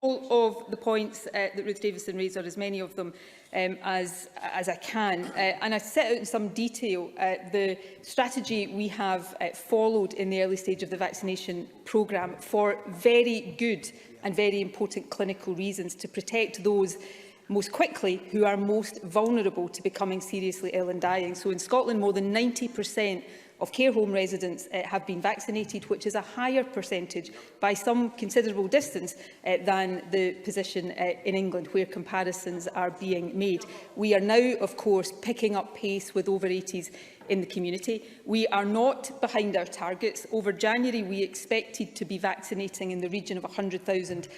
all of the points that Ruth Davidson raised, or as many of them as I can. And I set out in some detail the strategy we have followed in the early stage of the vaccination programme for very good and very important clinical reasons to protect those most quickly who are most vulnerable to becoming seriously ill and dying. So in Scotland, more than 90% of care home residents have been vaccinated, which is a higher percentage by some considerable distance than the position in England, where comparisons are being made. We are now, of course, picking up pace with over 80s in the community. We are not behind our targets. Over January, we expected to be vaccinating in the region of 100,000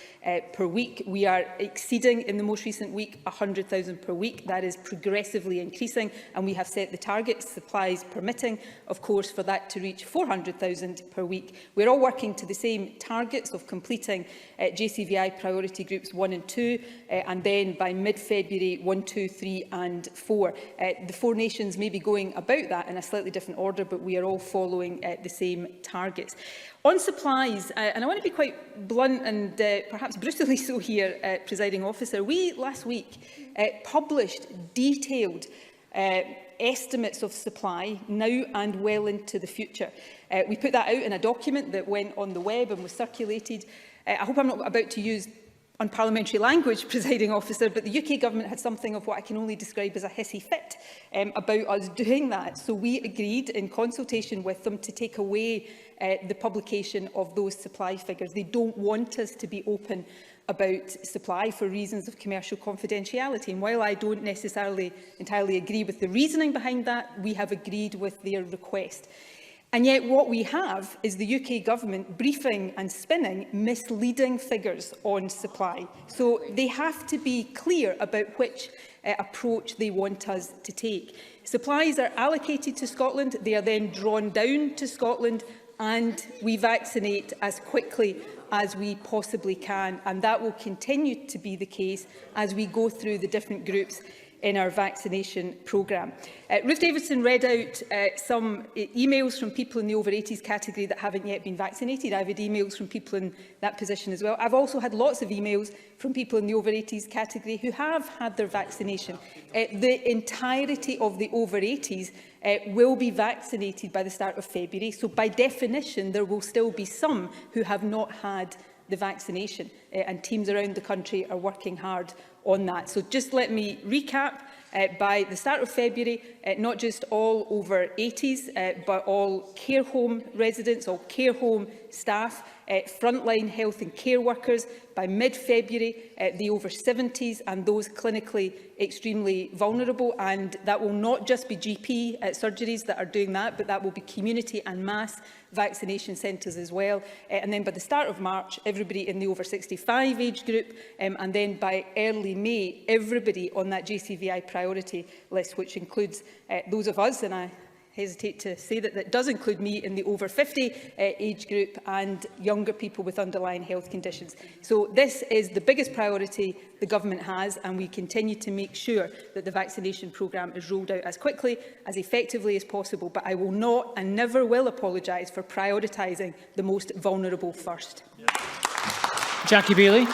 per week. We are exceeding, in the most recent week, 100,000 per week. That is progressively increasing, and we have set the target, supplies permitting, of course, for that to reach 400,000 per week. We're all working to the same targets of completing JCVI priority groups 1 and 2, and then by mid-February 1, 2, 3 and 4. The 4 nations may be going about that in a slightly different order, but we are all following the same targets. On supplies, and I want to be quite blunt and perhaps brutally so here, Presiding Officer, we last week published detailed estimates of supply now and well into the future. We put that out in a document that went on the web and was circulated. I hope I'm not about to use unparliamentary language, Presiding Officer, but the UK Government had something of what I can only describe as a hissy fit about us doing that. So we agreed, in consultation with them, to take away the publication of those supply figures. They don't want us to be open about supply for reasons of commercial confidentiality. And while I don't necessarily entirely agree with the reasoning behind that, we have agreed with their request. And yet what we have is the UK Government briefing and spinning misleading figures on supply. So they have to be clear about which approach they want us to take. Supplies are allocated to Scotland, they are then drawn down to Scotland, and we vaccinate as quickly as we possibly can. And that will continue to be the case as we go through the different groups in our vaccination programme. Ruth Davidson read out some emails from people in the over 80s category that haven't yet been vaccinated. I've had emails from people in that position as well. I've also had lots of emails from people in the over 80s category who have had their vaccination. The entirety of the over 80s will be vaccinated by the start of February. So by definition, there will still be some who have not had the vaccination, and teams around the country are working hard on that. So just let me recap. By the start of February, not just all over 80s, but all care home residents, all care home staff, frontline health and care workers. By mid-February, the over 70s and those clinically extremely vulnerable. And that will not just be GP surgeries that are doing that, but that will be community and mass vaccination centres as well. And then by the start of March, everybody in the over 65 age group. And then by early May, everybody on that JCVI priority list, which includes those of us, and I hesitate to say that that does include me, in the over 50 age group, and younger people with underlying health conditions. So this is the biggest priority the Government has, and we continue to make sure that the vaccination programme is rolled out as quickly, as effectively as possible. But I will not and never will apologise for prioritising the most vulnerable first. Jackie Baillie.